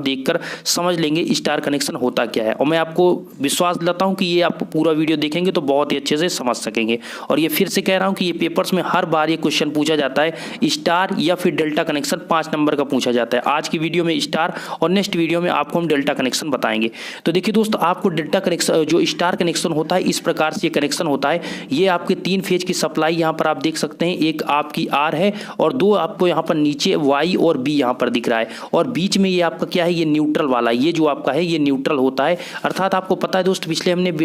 देखकर समझ लेंगे स्टार कनेक्शन होता क्या है। और मैं आपको विश्वास दिलाता हूं कि ये आप पूरा वीडियो देखेंगे तो बहुत ही अच्छे से समझ सकेंगे। और ये फिर से कह रहा हूं कि ये पेपर्स में हर बार ये क्वेश्चन पूछा जाता है, स्टार या फिर डेल्टा कनेक्शन 5 नंबर का पूछा जाता है। आज की वीडियो में स्टार और नेक्स्ट वीडियो में आपको हम डेल्टा कनेक्शन बताएंगे। तो देखिए दोस्त, आपको डेल्टा कनेक्शन जो स्टार कनेक्शन होता है इस प्रकार से ये कनेक्शन होता है। ये आपके 3 फेज की सप्लाई यहाँ पर आप देख सकते हैं, एक आपकी आर है और 2 आपको यहाँ पर नीचे वाई और बी यहाँ पर दिख रहा है, और बीच में ये आपका क्या है, ये न्यूट्रल वाला, ये जो आपका है ये न्यूट्रल होता है। अर्थात आपको पता है दोस्त,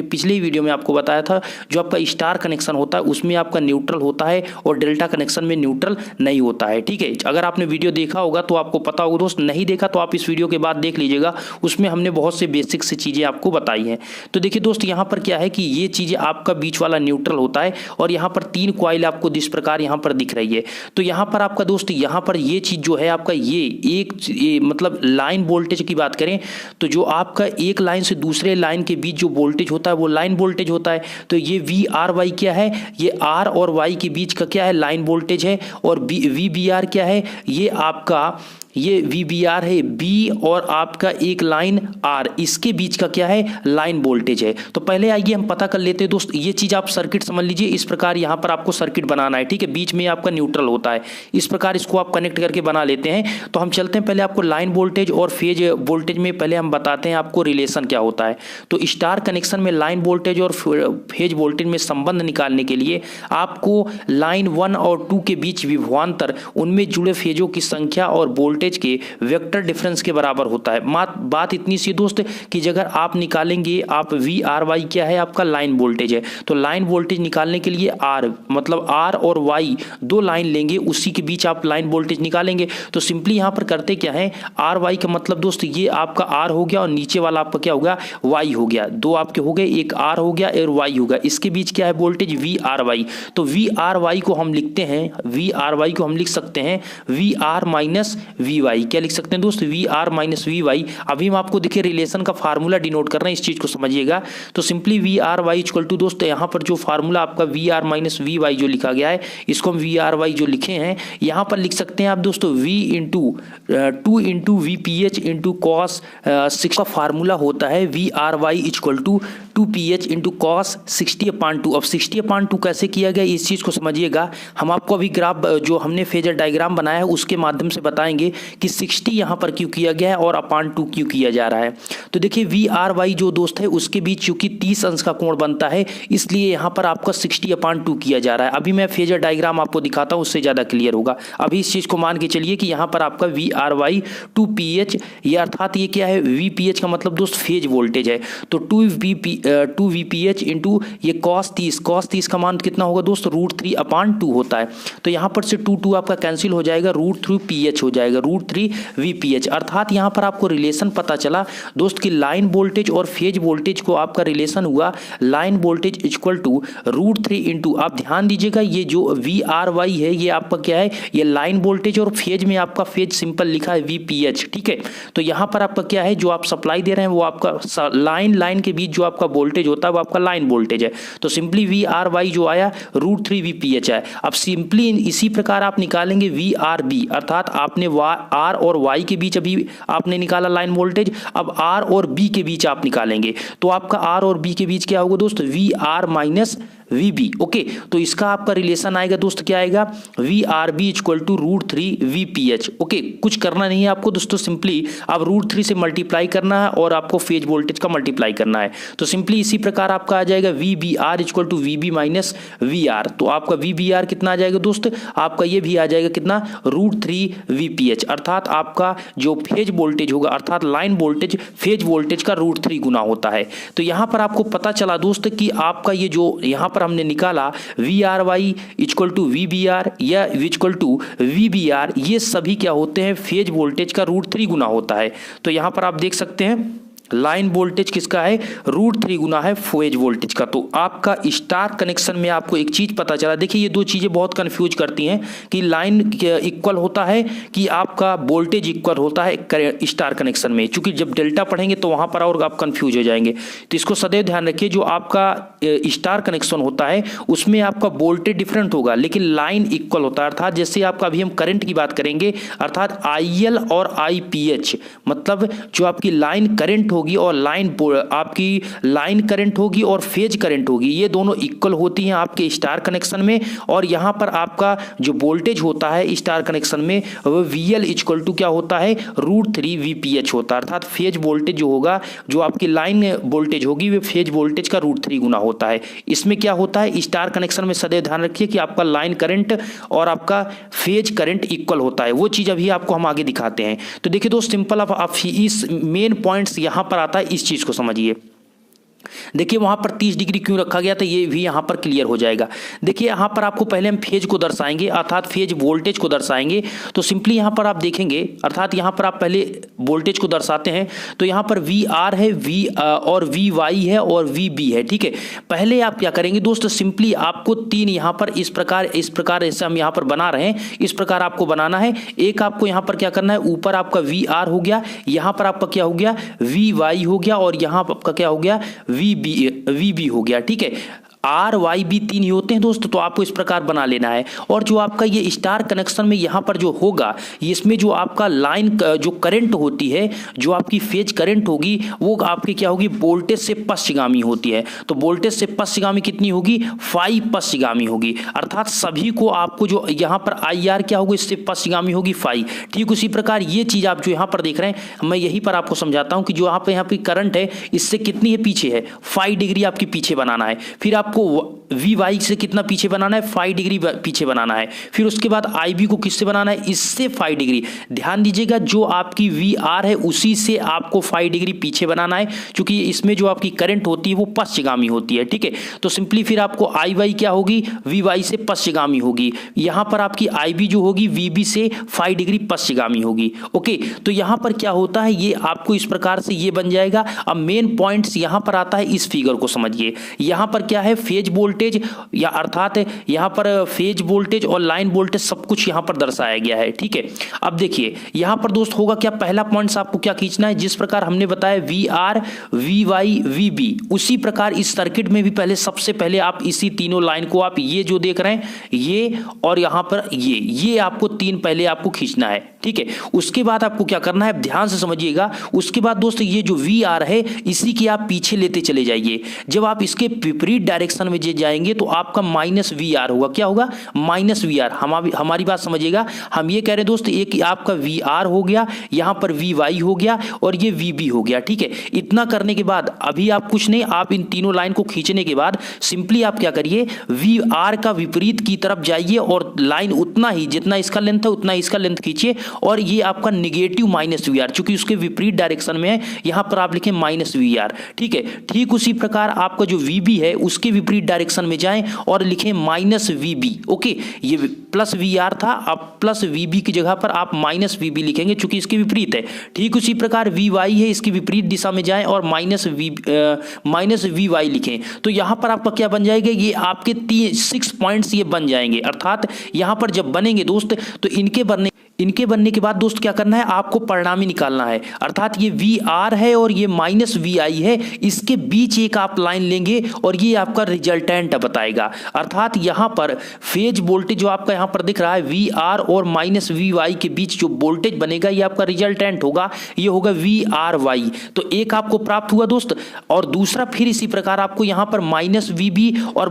पिछले वीडियो में आपको बताया था जो आपका स्टार कनेक्शन होता है उसमें आपका न्यूट्रल होता है और डेल्टा कनेक्शन में न्यूट्रल नहीं होता है। ठीक है, अगर आपने वीडियो देखा होगा तो आपको पता होगा दोस्त, नहीं देखा तो आप इस वीडियो के बाद देख लीजिएगा, उसमें हमने बहुत से बेसिक से चीजें आपको बताई हैं। तो देखिए दोस्त, यहाँ पर क्या है कि ये चीजें आपका बीच वाला न्यूट्रल होता है और यहाँ पर 3 कॉइल आपको जिस प्रकार यहाँ पर दिख रही है। तो यहाँ पर आपका दोस्त, यहाँ पर ये चीज जो है आपका ये मतलब लाइन वोल्टेज की बात करें तो जो आपका एक लाइन से दूसरे लाइन के बीच जो वोल्टेज होता है वो लाइन वोल्टेज होता है। तो ये वी आर वाई क्या है, ये आर और वाई के बीच का क्या है, लाइन वोल्टेज है। और वी बी आर क्या है, ये आपका ये VBR है, बी और आपका एक लाइन आर, इसके बीच का क्या है, लाइन वोल्टेज है। तो पहले आइए हम पता कर लेते हैं दोस्त, ये चीज आप सर्किट समझ लीजिए। इस प्रकार यहाँ पर आपको सर्किट बनाना है, ठीक है, बीच में आपका न्यूट्रल होता है, इस प्रकार इसको आप कनेक्ट करके बना लेते हैं। तो हम चलते हैं, पहले आपको लाइन वोल्टेज और फेज वोल्टेज में पहले हम बताते हैं आपको रिलेशन क्या होता है। तो स्टार कनेक्शन में लाइन वोल्टेज और फेज वोल्टेज में संबंध निकालने के लिए आपको लाइन 1 और 2 के बीच विभवांतर, उनमें जुड़े फेजों की संख्या और वोल्टेज के वेक्टर डिफरेंस के बराबर होता है। बात इतनी सी दोस्त कि अगर आप निकालेंगे, आप वी आर वाई क्या है, आपका लाइन वोल्टेज है, तो लाइन वोल्टेज निकालने के लिए आर मतलब आर और वाई 2 लाइन लेंगे, उसी के बीच आप लाइन वोल्टेज निकालेंगे। तो सिंपली यहां पर करते क्या है, आर वाई का मतलब दोस्त ये आपका आर हो गया और नीचे वाला आपका क्या होगा, वाई हो गया। 2 आपके हो गए, एक आर हो गया और वाई होगा, इसके बीच क्या है वोल्टेज, वी आर वाई। तो वी आर वाई को हम लिखते हैं, वी आर वाई को हम लिख सकते हैं V R minus V Y. क्या लिख सकते हैं दोस्त, V R minus V Y. अभी हम आपको देखिए रिलेशन का फार्मूला डिनोट कर रहे हैं, इस चीज को समझिएगा। तो simply V R Y equal to दोस्त, यहाँ पर जो फार्मूला आपका V R minus V Y जो लिखा गया है, इसको हम वी आर वाई जो लिखे हैं यहाँ पर लिख सकते हैं आप दोस्तों, V into 2 into V P H into cos 6 का फार्मूला होता है V R Y equal to 2 P H into cos 60/2। अब 60/2 कैसे किया गया इस चीज को समझिएगा। हम आपको अभी ग्राफ जो हमने फेजर डायग्राम बनाया है उसके माध्यम से बताएंगे कि 60 यहाँ पर क्यों किया गया है और अपान 2 क्यों किया जा रहा है। तो देखिए वी आर वाई जो दोस्त है उसके बीच चूंकि 30 अंश का कोण बनता है, इसलिए यहाँ पर आपका 60/2 किया जा रहा है। अभी मैं फेजर डायग्राम आपको दिखाता हूँ, उससे ज्यादा क्लियर होगा। अभी इस चीज को मान के चलिए कि यहाँ पर आपका V R Y 2 P H, ये अर्थात ये क्या है, वी पी एच का मतलब दोस्त फेज वोल्टेज है। तो 2 वी पी एच इंटू ये कॉस 30 का मान कितना होगा दोस्त, √3/2 होता है। तो यहाँ पर से 2 आपका कैंसिल हो जाएगा, √3 पी एच हो जाएगा, √3 VPH। अर्थात यहाँ पर आपको रिलेशन पता चला दोस्त कि लाइन वोल्टेज और फेज वोल्टेज को आपका रिलेशन हुआ line voltage equal to √3 into, आप ध्यान दीजिएगा ये जो VRY है ये आपका क्या है, ये लाइन वोल्टेज और फेज में आपका फेज सिंपल लिखा है VPH। ठीक है, तो यहाँ पर आपका क्या है, जो आप सप्लाई दे रहे हैं वो आपका लाइन के बीच जो आपका वोल्टेज होता है वो आपका लाइन वोल्टेज है। तो सिंपली VRY जो आया √3 VPH है। अब सिंपली इसी प्रकार आप निकालेंगे VRB, अर्थात आपने आर और वाई के बीच अभी आपने निकाला लाइन वोल्टेज, अब आर और बी के बीच आप निकालेंगे। तो आपका आर और बी के बीच क्या होगा दोस्त, V R minus V B. Okay, तो इसका आपका रिलेशन आएगा दोस्त, क्या आएगा, V R B equal to √3 VPH। Okay, कुछ करना नहीं है आपको दोस्तों, सिंपली आप √3 से मल्टीप्लाई करना है और आपको फेज वोल्टेज का मल्टीप्लाई करना है। तो सिंपली इसी प्रकार आपका आ जाएगा V B R equal to V B minus V R. तो आपका वी बी आर कितना आ जाएगा दोस्त, आपका ये भी आ जाएगा कितना, √3 VPH। अर्थात आपका जो फेज वोल्टेज होगा, अर्थात लाइन वोल्टेज फेज वोल्टेज का √3 गुना होता है। तो यहां पर आपको पता चला दोस्त कि आपका ये जो यहां पर हमने निकाला V R Y equal to V B R या equal to V B R, ये सभी क्या होते हैं, फेज वोल्टेज का √3 गुना होता है। तो यहां पर आप देख सकते हैं लाइन वोल्टेज किसका है, √3 गुना है फेज वोल्टेज का। तो आपका स्टार कनेक्शन में आपको एक चीज पता चला। देखिए ये दो चीजें बहुत कंफ्यूज करती हैं कि लाइन इक्वल होता है कि आपका वोल्टेज इक्वल होता है स्टार कनेक्शन में। चूंकि जब डेल्टा पढ़ेंगे तो वहां पर और आप कंफ्यूज हो जाएंगे, तो इसको सदैव ध्यान रखिए। जो आपका स्टार कनेक्शन होता है उसमें आपका वोल्टेज डिफरेंट होगा लेकिन लाइन इक्वल होता है। अर्थात जैसे आपका अभी हम करंट की बात करेंगे, अर्थात IL और IPH, मतलब जो आपकी लाइन करंट होगी और आपकी लाइन करंट होगी और फेज करंट होगी, ये दोनों इक्वल होती हैं आपके स्टार कनेक्शन में। और यहां पर आपका जो वोल्टेज होता है स्टार कनेक्शन में वो VL इक्वल टू क्या होता है, √3 VPH होता है। अर्थात फेज वोल्टेज जो होगा, जो आपकी लाइन वोल्टेज होगी वो फेज वोल्टेज का √3 गुना होता है। इसमें क्या होता है, स्टार कनेक्शन में सदैव ध्यान रखिए कि आपका लाइन करंट और आपका फेज करंट इक्वल होता है। वो चीज अभी आपको हम आगे दिखाते हैं। तो देखिए दोस्त, सिंपल आप इस मेन पॉइंट्स यहां पर आता है, इस चीज को समझिए। देखिए वहां पर 30 डिग्री क्यों रखा गया था ये भी यहां पर क्लियर हो जाएगा। देखिए यहां पर आपको पहले हम फेज को दर्शाएंगे, अर्थात फेज वोल्टेज को दर्शाएंगे। तो सिंपली यहां पर आप देखेंगे, अर्थात यहां पर आप पहले वोल्टेज को दर्शाते हैं तो यहां पर VR है, और VY है और VB है, ठीक है। पहले आप क्या करेंगे दोस्त, सिंपली आपको 3 यहां पर इस प्रकार जैसे हम यहां पर बना रहे हैं इस प्रकार आपको बनाना है। एक आपको यहां पर क्या करना है, ऊपर आपका VR हो गया, यहां पर आपका क्या हो गया, VY हो गया, और यहां पर आपका क्या हो गया, VB हो गया, ठीक है। RYB 3 ही होते हैं दोस्त, तो आपको इस प्रकार बना लेना है। और जो आपका ये स्टार कनेक्शन में यहाँ पर जो होगा, इसमें जो आपका लाइन जो करंट होती है, जो आपकी फेज करंट होगी, वो आपकी क्या होगी, वोल्टेज से पश्चिगामी होती है। तो वोल्टेज से पश्चिगामी कितनी होगी, 5 पश्चिगामी होगी। अर्थात सभी को आपको जो यहाँ पर IR क्या होगी, इससे पश्चिगामी होगी 5। ठीक उसी प्रकार ये चीज आप जो यहाँ पर देख रहे हैं, मैं यही पर आपको समझाता हूँ कि जो यहाँ पे करंट है इससे कितनी है, पीछे है, 5 डिग्री आपके पीछे बनाना है। फिर आपको VY से कितना पीछे बनाना है, 5 डिग्री पीछे बनाना है। फिर उसके बाद IB को किससे बनाना है, इससे 5 डिग्री। ध्यान दीजिएगा, जो आपकी VR है उसी से आपको 5 डिग्री पीछे बनाना है, क्योंकि इसमें जो आपकी करंट होती है वो पश्चिगामी होती है, ठीक है। तो सिंपली फिर आपको IY क्या होगी, VY से पश्चिगामी होगी। यहां पर आपकी IB जो होगी VB से 5 डिग्री पश्चिगामी होगी। ओके, तो यहां पर क्या होता है, ये आपको इस प्रकार से ये बन जाएगा। अब मेन पॉइंट्स यहां पर आता है, इस फिगर को समझिए। यहां पर क्या है, फेज वोल्टेज, या अर्थात यहां पर फेज वोल्टेज और लाइन वोल्टेज सब कुछ यहां पर दर्शाया गया है, ठीक है। अब देखिए यहां पर दोस्त होगा क्या, पहला पॉइंट्स आपको क्या खींचना है, जिस प्रकार हमने बताया VR VY VB, उसी प्रकार इस सर्किट में भी पहले सबसे पहले आप इसी तीनों लाइन को, आप ये जो देख रहे हैं ये और यहां पर ये आपको 3 पहले आपको खींचना है, ठीक है। उसके बाद आपको क्या करना है, ध्यान से समझिएगा। उसके बाद दोस्त ये जो VR है इसी की आप पीछे लेते चले जाइए। जब आप इसके विपरीत डायरेक्शन में जाएंगे तो आपका -VR होगा। क्या होगा, -VR। हमारी बात समझिएगा, हम ये कह रहे हैं दोस्त, एक आपका VR हो गया, यहां पर VY हो गया और ये VB हो गया, ठीक है। इतना करने के बाद अभी आप कुछ नहीं, आप इन तीनों लाइन को खींचने के बाद सिंपली आप क्या करिए, VR का विपरीत की तरफ जाइए और लाइन उतना ही, जितना इसका लेंथ है उतना इसका लेंथ खींचिए, और ये आपका नेगेटिव -VR, चूंकि उसके विपरीत डायरेक्शन में है, यहां पर आप लिखें -VR, ठीक है। ठीक उसी प्रकार आपका जो VB है उसके विपरीत डायरेक्शन में जाएं और लिखें -VB। ओके, ये +VR था, अब +VB की जगह पर आप -VB लिखेंगे, चूंकि इसके विपरीत है। ठीक उसी प्रकार VY है, इसकी विपरीत दिशा में जाएं और -VY लिखें। तो यहां पर आपका क्या बन जाएगा, ये आपके 6 पॉइंट्स ये बन जाएंगे। अर्थात यहां पर जब बनेंगे दोस्त, तो इनके बनने के बाद दोस्त क्या करना है, आपको परिणामी निकालना है। अर्थात ये VR है और ये -VI है, इसके बीच एक आप लाइन लेंगे और ये आपका रिजल्टेंट बताएगा। अर्थात यहां पर फेज वोल्टेज जो आपका यहां पर दिख रहा है VR और -VY के बीच जो वोल्टेज बनेगा ये आपका रिजल्टेंट होगा, ये होगा VRY। तो एक आपको प्राप्त हुआ दोस्त, और दूसरा फिर इसी प्रकार आपको यहां पर -VB और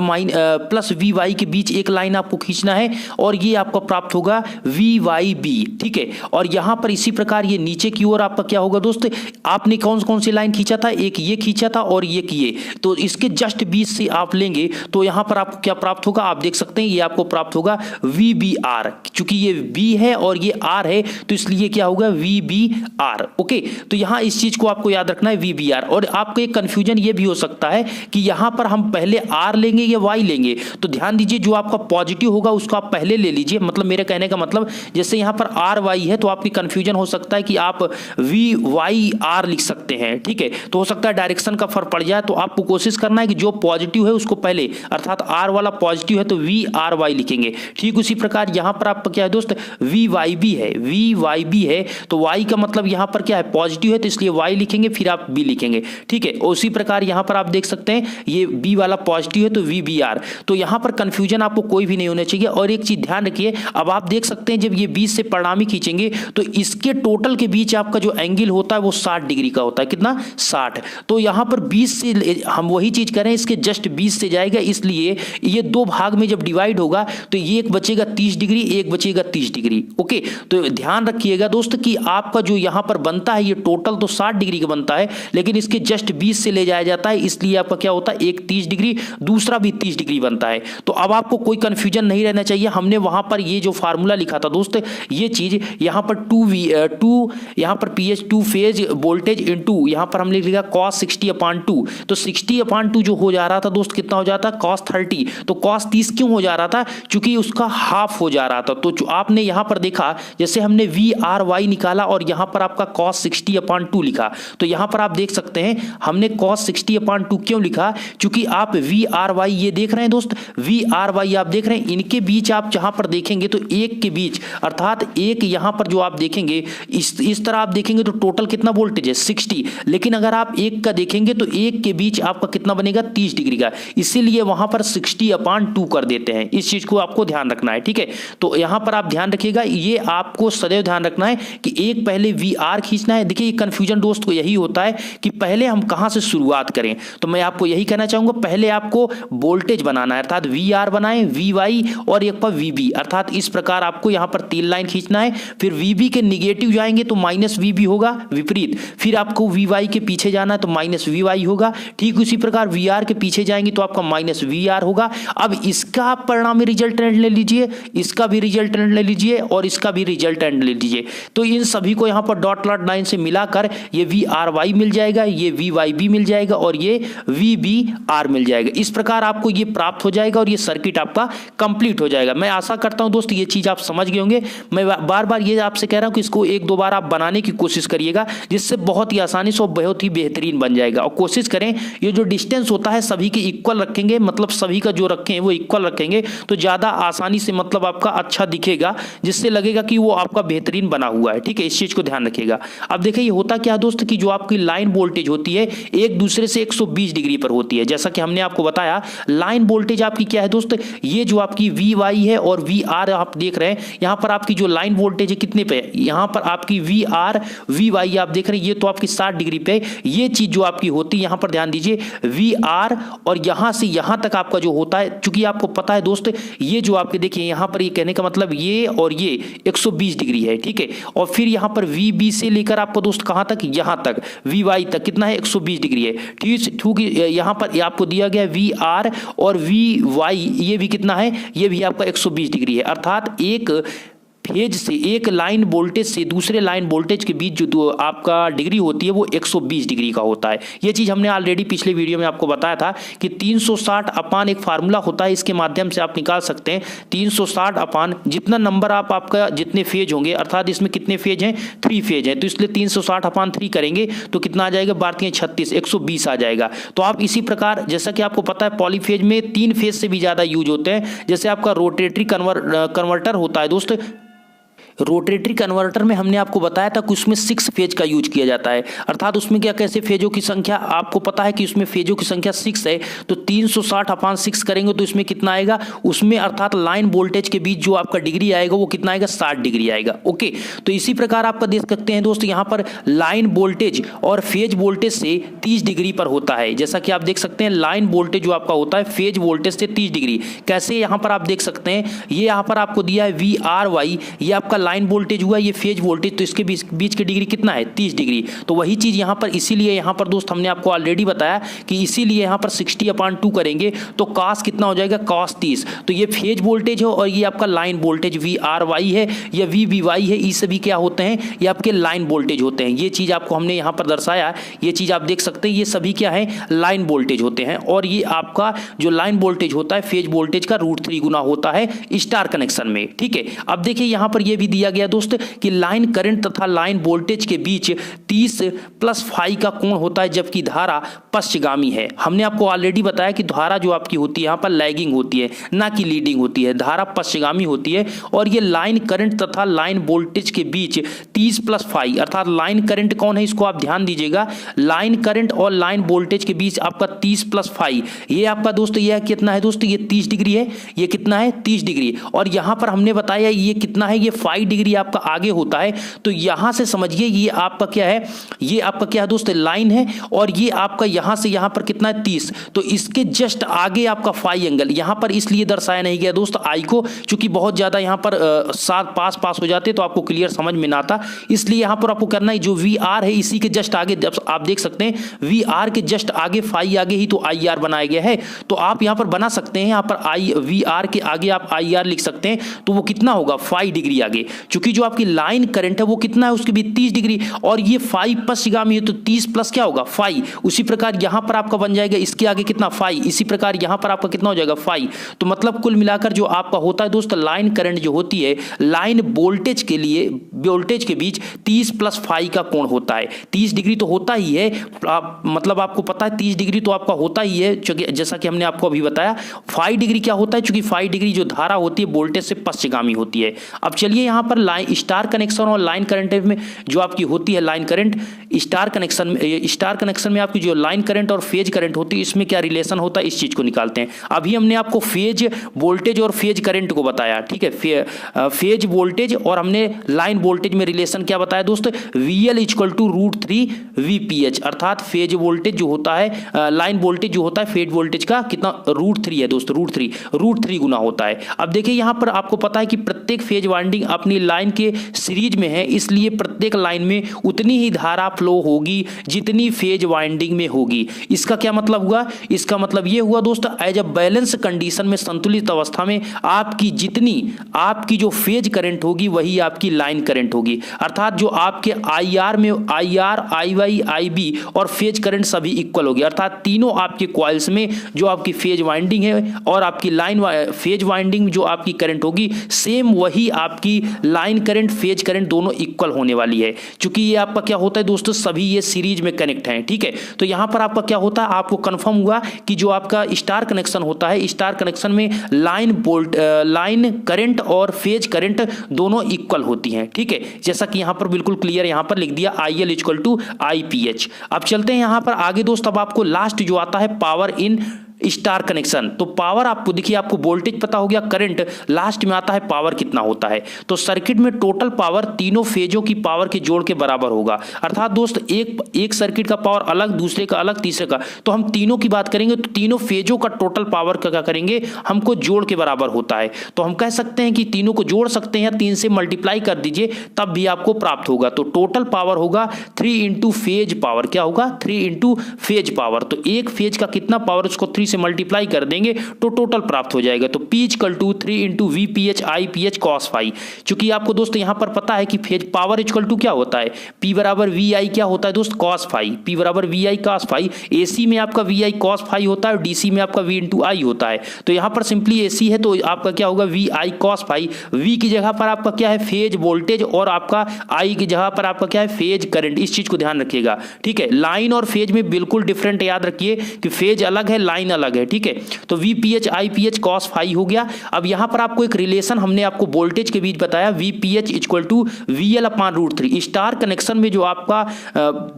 +VY के बीच एक लाइन आपको खींचना है और ये आपको प्राप्त होगा VYB, ठीक है। और यहां पर इसी प्रकार ये नीचे की ओर आपका क्या होगा दोस्त, आपने कौन सी लाइन खींचा था, एक ये खींचा था और ये किए, तो इसके जस्ट बीच से आप लेंगे तो यहां पर आपको क्या प्राप्त होगा, आप देख सकते हैं ये आपको प्राप्त होगा VBR। चूंकि ये B है और ये R है तो इसलिए क्या होगा VBR। ओके, तो यहां इस चीज को आपको याद रखना है VBR। और आपको एक कंफ्यूजन ये भी हो सकता है कि यहां पर हम पहले R लेंगे या Y लेंगे, तो ध्यान दीजिए जो आपका पॉजिटिव होगा उसको आप पहले ले लीजिए। मतलब मेरे कहने का मतलब, जैसे यहां पर पर आर वाई है तो आपकी कंफ्यूजन हो सकता है कि आप वी वाई आर लिख सकते हैं, ठीक है। तो हो सकता है डायरेक्शन का फर्क पड़ जाए, तो आपको कोशिश करना है कि जो पॉजिटिव है उसको पहले, अर्थात आर वाला पॉजिटिव है तो वी आर वाई लिखेंगे। ठीक उसी प्रकार यहां पर आपका क्या है दोस्त, वी वाई बी है, वी वाई बी है तो वाई का मतलब यहां पर क्या है, पॉजिटिव है, तो इसलिए वाई लिखेंगे फिर आप बी लिखेंगे, ठीक है। उसी प्रकार यहां पर आप देख सकते हैं ये बी वाला पॉजिटिव है तो वी बी आर। तो यहां पर कंफ्यूजन आपको कोई भी नहीं होना चाहिए। और एक चीज ध्यान रखिए, अब आप देख सकते हैं जब ये 20 से परिणामी खींचेंगे तो इसके टोटल के बीच आपका जो एंगल होता है वो 60 डिग्री का होता है। कितना, 60। तो यहां पर 20 से हम वही चीज करें, इसके जस्ट 20 से जाएगा, इसलिए ये दो भाग में जब डिवाइड होगा तो ये एक बचेगा 30 डिग्री, एक बचेगा 30 डिग्री। ओके, तो ध्यान रखिएगा दोस्त कि आपका जो यहां पर बनता है ये टोटल तो 60 डिग्री का बनता है, लेकिन इसके जस्ट 20 से ले जाया जाता है, इसलिए आपका क्या होता है, एक 30 डिग्री, दूसरा भी 30 डिग्री बनता है। तो अब आपको कोई कंफ्यूजन नहीं रहना चाहिए। हमने वहां पर ये जो फार्मूला लिखा था दोस्त, ये चीज यहां पर 2 यहां पर PH2 फेज वोल्टेज इनटू यहां पर हमने लिखा cos 60/2। तो 60/2 जो हो जा रहा था दोस्त कितना हो जाता, cos 30। तो cos 30 क्यों हो जा रहा था, क्योंकि उसका हाफ हो जा रहा था। तो जो आपने यहां पर देखा, जैसे हमने VRY निकाला और यहां पर आपका cos 60/2 लिखा, तो यहां पर आप देख सकते हैं हमने cos 60/2 क्यों लिखा, क्योंकि आप VRY ये देख रहे हैं दोस्त, VRY आप देख रहे हैं, इनके बीच आप जहां पर देखेंगे तो एक के बीच, अर्थात एक यहां पर जो आप देखेंगे इस तरह आप देखेंगे तो टोटल कितना वोल्टेज है, 60। लेकिन अगर आप एक का देखेंगे तो एक के बीच आपका कितना बनेगा, 30 डिग्री का, इसीलिए वहां पर 60/2 कर देते हैं। इस चीज को आपको ध्यान रखना है, ठीक है। तो यहां पर आप ध्यान रखिएगा, ये आपको सदैव ध्यान रखना है कि एक पहले VR खींचना है। देखिए कंफ्यूजन दोस्त को यही होता है कि पहले हम कहां से शुरुआत करें, तो मैं आपको यही कहना चाहूंगा, पहले आपको वोल्टेज बनाना है, अर्थात VR बनाएं, VY और एक पर VB, अर्थात इस प्रकार आपको यहां पर 3 लाइन खींचना है। फिर VB के निगेटिव जाएंगे तो -VB होगा, विपरीत। फिर आपको VY के पीछे जाना है तो -VY होगा। ठीक उसी प्रकार VR के पीछे जाएंगे तो आपका -VR होगा। अब इसका आप परिणामी रिजल्टेंट ले लीजिए, इसका भी रिजल्टेंट ले लीजिए और इसका भी रिजल्टेंट ले लीजिए। तो इन सभी को यहां पर डॉट लाइन से मिलाकर ये VRY मिल जाएगा, ये VYB मिल जाएगा और ये VBR मिल जाएगा। इस प्रकार आपको ये प्राप्त हो जाएगा और ये सर्किट आपका कंप्लीट हो जाएगा। मैं आशा करता हूं दोस्त ये चीज आप समझ गए होंगे। मैं बार बार ये आपसे कह रहा हूं कि इसको एक दो बार आप बनाने की कोशिश करिएगा, जिससे बहुत ही आसानी से बहुत ही बेहतरीन बन जाएगा। और कोशिश करें ये जो डिस्टेंस होता है सभी के इक्वल रखेंगे, मतलब सभी का जो रखें वो इक्वल रखेंगे तो ज्यादा आसानी से मतलब आपका अच्छा दिखेगा, जिससे लगेगा कि वो आपका बेहतरीन बना हुआ है, ठीक है। इस चीज को ध्यान रखिएगा। अब देखिए ये होता क्या दोस्त कि जो आपकी लाइन वोल्टेज होती है एक दूसरे से 120 डिग्री पर होती है। जैसा कि हमने आपको बताया लाइन वोल्टेज आपकी क्या है दोस्त, ये जो आपकी VY है और VR आप देख रहे हैं, यहां पर आपकी जो लाइन वोल्टेज है कितने पे, यहां पर आपकी VR VY आप देख रहे हैं, ये तो आपकी 60 डिग्री पे। ये चीज जो आपकी होती है यहां पर ध्यान दीजिए, VR और यहां से यहां तक आपका जो होता है, चूंकि आपको पता है दोस्त ये जो आपके देखिए यहां पर ये कहने का मतलब ये और ये 120 डिग्री है, ठीक है। और फिर यहां पर VB से लेकर आपको दोस्त कहां तक, यहां तक VY तक कितना है, 120 डिग्री है, ठीक। यहां पर आपको दिया गया VR और VY ये भी कितना है, ये भी आपका 120 डिग्री है। अर्थात एक फेज से, एक लाइन वोल्टेज से दूसरे लाइन वोल्टेज के बीच जो आपका डिग्री होती है वो 120 डिग्री का होता है। ये चीज हमने ऑलरेडी पिछले वीडियो में आपको बताया था कि 360 एक फार्मूला होता है, इसके माध्यम से आप निकाल सकते हैं 360 जितना नंबर आपका जितने फेज होंगे, अर्थात इसमें कितने फेज हैं, 3 फेज हैं, तो इसलिए 360/3 करेंगे तो कितना आ जाएगा, 12×36 120 आ जाएगा। तो आप इसी प्रकार, जैसा कि आपको पता है पॉलीफेज में 3 फेज से भी ज्यादा यूज होते हैं। जैसे आपका रोटेटरी कन्वर्टर होता है दोस्त, रोटेटरी कन्वर्टर में हमने आपको बताया था कि उसमें 6 फेज का यूज किया जाता है, अर्थात उसमें क्या कैसे फेजों की संख्या आपको पता है कि उसमें फेजों की संख्या 6 है। तो 360/6 करेंगे तो इसमें कितना आएगा, उसमें अर्थात लाइन वोल्टेज के बीच जो आपका डिग्री आएगा वो कितना आएगा, 60 डिग्री आएगा। ओके, तो इसी प्रकार आपका देख सकते हैं दोस्त यहाँ पर लाइन वोल्टेज और फेज वोल्टेज से 30 डिग्री पर होता है। जैसा कि आप देख सकते हैं लाइन वोल्टेज जो आपका होता है फेज वोल्टेज से 30 डिग्री, कैसे यहाँ पर आप देख सकते हैं, ये यहाँ पर आपको दिया है VRY, ये आपका लाइन वोल्टेज हुआ, ये फेज वोल्टेज, तो इसके बीच की डिग्री कितना है, 30 डिग्री। तो वही चीज यहां पर, इसीलिए यहां पर दोस्त हमने आपको ऑलरेडी बताया कि इसीलिए यहां पर 60/2 करेंगे तो cos कितना हो जाएगा, cos 30। तो ये फेज वोल्टेज है और ये आपका लाइन वोल्टेज VRY है या VBY है, ये सभी क्या होते हैं, ये आपके लाइन वोल्टेज होते हैं। ये चीज आपको हमने यहां पर दर्शाया, ये चीज आप देख सकते हैं, ये सभी क्या है, लाइन वोल्टेज होते हैं। और ये आपका जो लाइन वोल्टेज होता है फेज वोल्टेज का √3 गुना होता है स्टार कनेक्शन में, ठीक है। अब देखिए यहां पर ये भी दिया गया दोस्त कि लाइन करंट तथा लाइन वोल्टेज के बीच 30 प्लस फाई का कोण होता है जबकि धारा पश्चगामी है। हमने आपको ऑलरेडी बताया कि धारा जो आपकी होती है यहाँ पर लैगिंग होती है, ना कि लीडिंग होती है, धारा पश्चगामी होती है। और ये लाइन करंट तथा लाइन वोल्टेज के बीच 30 प्लस फाई, अर्थात लाइन करंट कौन है इसको आप ध्यान दीजिएगा, लाइन करंट और लाइन वोल्टेज के बीच आपका 30 प्लस फाई, ये आपका दोस्त ये कितना है दोस्त, ये 30 डिग्री है। ये कितना है 30 डिग्री। और यहां पर हमने बताया ये कितना है, ये 5 डिग्री आपका आगे होता है। तो यहां से समझिए ये आपका क्या है, ये आपका क्या है दोस्त, लाइन है। और ये आपका यहां से यहां पर कितना है 30, तो इसके जस्ट आगे आपका फाई एंगल, यहां पर इसलिए दर्शाया नहीं गया दोस्त आई को, क्योंकि बहुत ज्यादा यहां पर साथ पास हो जाते तो आपको क्लियर समझ में ना आता, इसलिए यहां पर आपको करना है जो वी आर है इसी के जस्ट आगे, जब आप देख सकते हैं वी आर के जस्ट आगे फाई आगे ही तो आई आर बनाया गया है। तो आप यहां पर बना सकते हैं, यहां पर आई वी आर के आगे आप आई आर लिख सकते हैं। तो वो कितना होगा 5 डिग्री आगे, क्योंकि जो आपकी लाइन करंट है वो कितना है, उसके भी 30 डिग्री, और ये 5 पश्चगामी है तो 30 प्लस क्या होगा 5। उसी प्रकार यहां पर आपका बन जाएगा इसके आगे कितना 5, इसी प्रकार यहां पर आपका कितना हो जाएगा 5। तो मतलब कुल मिलाकर जो आपका होता है दोस्त, लाइन करंट जो होती है लाइन वोल्टेज के लिए, वोल्टेज के बीच 30 प्लस फाई का कोण होता है। 30 डिग्री तो होता ही है, मतलब आपको पता है 30 डिग्री तो आपका होता ही है, क्योंकि जैसा कि हमने आपको अभी बताया 5 डिग्री क्या होता है, क्योंकि 5 डिग्री जो धारा होती है वोल्टेज से पश्चगामी होती है। अब चलिए यहाँ पर लाइन स्टार कनेक्शन और लाइन करंट में जो आपकी होती है लाइन करंट, स्टार कनेक्शन में आपकी जो लाइन करंट और फेज करंट होती है इसमें क्या रिलेशन होता है, इस चीज को निकालते हैं। अभी हमने आपको फेज वोल्टेज और फेज करंट को बताया, ठीक है, फेज वोल्टेज और हमने लाइन वोल्टेज में रिलेशन क्या बताया दोस्त, VL इक्वल टू √3 VPH, अर्थात फेज वोल्टेज जो होता है, लाइन वोल्टेज जो होता है फेज वोल्टेज का कितना √3 है दोस्त, √3 गुना होता है। अब देखिए यहां पर आपको पता है कि प्रत्येक फेज वाइंडिंग अपनी लाइन के सीरीज में है, इसलिए प्रत्येक लाइन में उतनी ही धारा फ्लो होगी जितनी फेज वाइंडिंग में होगी। इसका क्या मतलब हुआ, इसका मतलब ये हुआ दोस्त, एज अ बैलेंस कंडीशन में, संतुलित अवस्था में आपकी जितनी आपकी जो फेज करंट होगी वही आपकी लाइन करंट होगी। अर्थात जो आपके IR में IR, IY, IB और फेज करंट सभी इक्वल होगी, अर्थात तीनों आपके कॉइल्स में जो आपकी फेज वाइंडिंग है और आपकी लाइन फेज वाइंडिंग जो आपकी करंट होगी सेम वही आपकी लाइन करंट फेज करंट दोनों इक्वल होने वाली है, क्योंकि ये आपका क्या होता है दोस्तों, सभी ये सीरीज में कनेक्ट हैं, ठीक है। तो यहां पर आपका क्या होता है, आपको कंफर्म हुआ कि जो आपका स्टार कनेक्शन होता है, स्टार कनेक्शन में लाइन करंट और फेज करंट दोनों इक्वल होती हैं, ठीक है। जैसा कि यहां पर बिल्कुल क्लियर यहां पर लिख दिया IL इक्वल टू IPH। अब चलते हैं यहां पर आगे दोस्त, अब आपको लास्ट जो आता है पावर इन स्टार कनेक्शन। तो पावर आपको देखिए, आपको वोल्टेज पता हो गया, करंट, लास्ट में आता है पावर कितना होता है। तो सर्किट में टोटल पावर तीनों फेजों की पावर के जोड़ के बराबर होगा। अर्थात दोस्त एक सर्किट का पावर अलग, दूसरे का अलग, तीसरे का, तो हम तीनों की बात करेंगे तो तीनों फेजों का टोटल पावर का क्या करेंगे, हमको जोड़ के बराबर होता है। तो हम कह सकते हैं कि तीनों को जोड़ सकते हैं, 3 से मल्टीप्लाई कर दीजिए तब भी आपको प्राप्त होगा। तो टोटल पावर होगा 3 इंटू फेज पावर, क्या होगा 3 इंटू फेज पावर। तो एक फेज का कितना पावर, उसको 3 से मल्टीप्लाई कर देंगे तो टोटल प्राप्त हो जाएगा। तो P equal to 3 into VPH IPH cos phi. चूंकि आपको दोस्त यहां पर पता है कि फेज पावर इक्वल टू क्या होता है, P बराबर VI क्या होता है दोस्त, cos फाई, P बराबर VI cos फाई। AC में आपका VI cos फाई होता है और DC में आपका V इंटू I होता है। तो यहां पर सिंपली AC है तो आपका क्या होगा VI cos फाई। V की जगह पर आपका क्या है फेज वोल्टेज और आपका I की जगह पर आपका क्या है फेज करंट। इस चीज को ध्यान रखिएगा, ठीक है। लाइन और फेज में बिल्कुल डिफरेंट याद रखिए कि फेज अलग है, लाइन अलग है, ठीक है। तो VPH IPH cos फाई हो गया। अब यहां पर आपको एक रिलेशन हमने आपको वोल्टेज के बीच बताया, VPH equal to VL upon √3। Star connection में जो आपका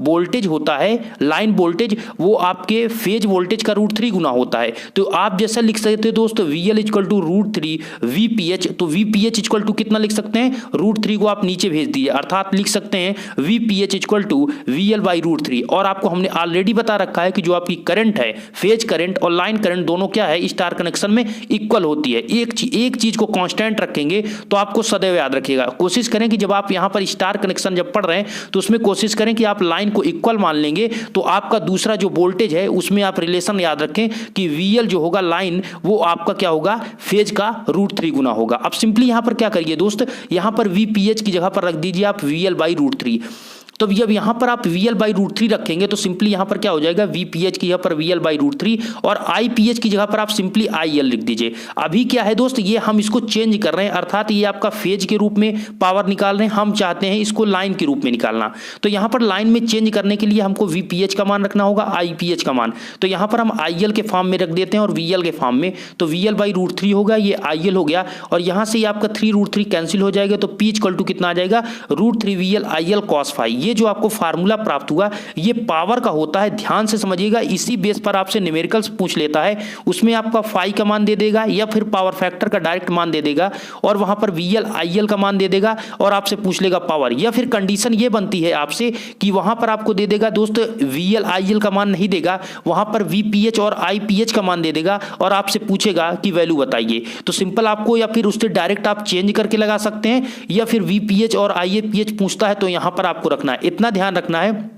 वोल्टेज होता है लाइन वोल्टेज, वो आपके फेज वोल्टेज का √3 गुना होता है। तो आप जैसा लिख सकते हो दोस्तों VL इक्वल टू √3 VPH, तो VPH इक्वल टू कितना लिख सकते हैं, √3 को आप नीचे भेज दीजिए, अर्थात लिख सकते हैं VPH equal to VL by √3। और आपको हमने ऑलरेडी बता रखा है कि जो आपकी करंट है फेज करंट और लाइन करंट दोनों क्या है स्टार कनेक्शन में इक्वल होती है। एक चीज को कांस्टेंट रखेंगे तो आपको सदैव याद रखिएगा। कोशिश करें कि जब आप यहां पर स्टार कनेक्शन जब पढ़ रहे हैं तो उसमें कोशिश करें कि आप लाइन को इक्वल मान लेंगे, तो आपका दूसरा जो वोल्टेज है उसमें आप रिलेशन याद रखें कि VL जो होगा लाइन, वो आपका क्या होगा फेज का √3 गुना होगा। अब सिंपली यहां पर क्या करिए दोस्त, यहां पर VPH की जगह पर रख दीजिए आप VL बाई √3। तो जब यहाँ पर आप VL/√3 रखेंगे तो सिंपली यहाँ पर क्या हो जाएगा, VPH की जगह पर VL/√3 और IPH की जगह पर आप सिंपली IL लिख दीजिए। अभी क्या है दोस्त, ये हम इसको चेंज कर रहे हैं, अर्थात ये आपका फेज के रूप में पावर निकाल रहे हैं, हम चाहते हैं इसको लाइन के रूप में निकालना। तो यहाँ पर लाइन में चेंज करने के लिए हमको VPH का मान रखना होगा, IPH का मान। तो यहाँ पर हम IL के फॉर्म में रख देते हैं और VL के फॉर्म में, तो VL/√3 होगा, ये IL हो गया और यहाँ से आपका 3√3 कैंसिल हो जाएगा, तो P इक्वल टू कितना आ जाएगा, √3VL IL cos phi। ये जो आपको फार्मूला प्राप्त हुआ ये पावर का होता है, ध्यान से समझिएगा। इसी बेस पर आपसे न्यूमेरिकल्स पूछ लेता है, उसमें आपका फाई का मान दे देगा या फिर पावर फैक्टर का डायरेक्ट मान दे देगा और वहां पर VL IL का मान दे देगा और आपसे पूछ लेगा पावर, या फिर कंडीशन ये बनती है आपसे कि वहां पर आपको दे देगा दोस्त VL IL का मान नहीं देगा, वहां पर VPH और IPH का मान दे देगा और आपसे पूछेगा कि वैल्यू बताइए। तो सिंपल आपको या फिर उससे डायरेक्ट आप चेंज करके लगा सकते हैं, या फिर VPH और IPH पूछता है तो यहां पर आपको रखना है। इतना ध्यान रखना है,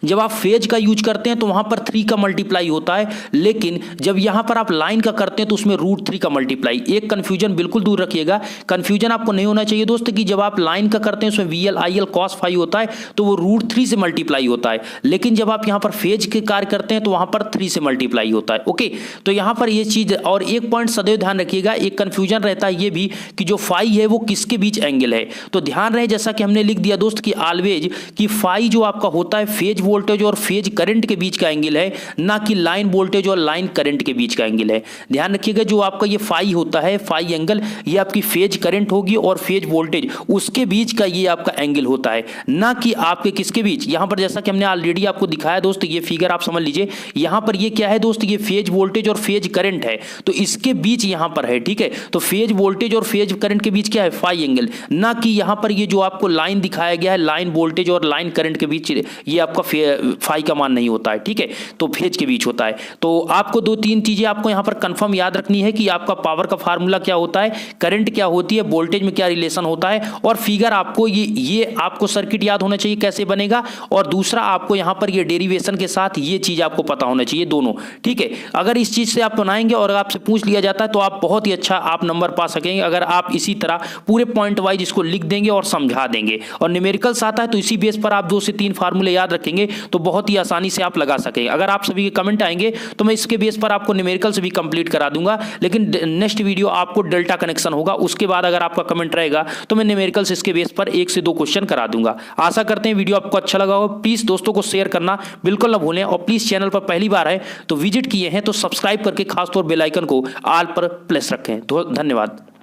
जब आप फेज का यूज करते हैं तो वहां पर 3 का मल्टीप्लाई होता है, लेकिन जब यहां पर आप लाइन का करते हैं तो उसमें √3 का मल्टीप्लाई। एक कंफ्यूजन बिल्कुल दूर रखिएगा, कंफ्यूजन आपको नहीं होना चाहिए दोस्त कि जब आप लाइन का करते हैं उसमें VL IL cos phi होता है तो वो √3 से मल्टीप्लाई होता है, लेकिन जब आप यहां पर फेज के कार्य करते हैं तो वहां पर 3 से मल्टीप्लाई होता है। ओके, तो यहां पर ये चीज, और एक पॉइंट सदैव ध्यान रखिएगा, एक कंफ्यूजन रहता है ये भी कि जो फाई है वो किसके बीच एंगल है। तो ध्यान रहे, जैसा कि हमने लिख दिया दोस्त कि ऑलवेज कि फाई जो आपका होता है फेज वोल्टेज और फेज करंट के बीच का एंगल है, ना कि लाइन वोल्टेज और लाइन करंट के बीच का एंगल है। ध्यान रखिएगा, जो आपका ये फाई होता है, फाई एंगल, ये आपकी फेज करंट होगी और फेज वोल्टेज उसके बीच का ये आपका एंगल होता है, ना कि आपके किसके बीच। यहां पर जैसा कि हमने ऑलरेडी आपको दिखाया दोस्त, ये फिगर आप समझ लीजिए, यहां पर ये क्या है दोस्त, ये फेज वोल्टेज और फेज करंट है, तो इसके बीच यहां पर है, ठीक है। तो फेज वोल्टेज और फेज करंट के बीच क्या है, फाई एंगल, ना कि यहां पर ये जो आपको लाइन दिखाया गया है, लाइन वोल्टेज और लाइन करंट के बीच ये आपका फाई का मान नहीं होता है, ठीक है, तो फेज के बीच होता है। तो आपको 2-3 चीजें आपको यहां पर कंफर्म याद रखनी है कि आपका पावर का फार्मूला क्या होता है, करंट क्या होती है, वोल्टेज में क्या रिलेशन होता है, और फिगर आपको ये आपको सर्किट याद होना चाहिए कैसे बनेगा, और दूसरा आपको यहां पर ये डेरिवेशन के साथ ये चीज आपको पता होना चाहिए दोनों, ठीक है। अगर इस चीज से आप बनाएंगे और आपसे पूछ लिया जाता है तो आप बहुत ही अच्छा आप नंबर पा सकेंगे, अगर आप इसी तरह पूरे पॉइंट वाइज इसको लिख देंगे और समझा देंगे। और न्यूमेरिकल्स आता है तो इसी बेस पर आप 2 से 3 फार्मूले याद रखेंगे तो बहुत ही आसानी से आप लगा सकेंगे। अगर आप सभी के कमेंट आएंगे तो मैं इसके बेस पर आपको न्यूमेरिकल्स भी कंप्लीट करा दूंगा, लेकिन नेक्स्ट वीडियो आपको डेल्टा कनेक्शन होगा, उसके बाद अगर आपका कमेंट रहेगा तो मैं न्यूमेरिकल्स इसके बेस पर 1 से 2 क्वेश्चन करा दूंगा। आशा करते हैं वीडियो आपको अच्छा लगा होगा। प्लीज दोस्तों को शेयर करना बिल्कुल ना भूलें, और प्लीज चैनल पर पहली बार है तो विजिट किए हैं तो सब्सक्राइब करके खासतौर बेल आइकन को ऑल पर प्रेस रखें। धन्यवाद।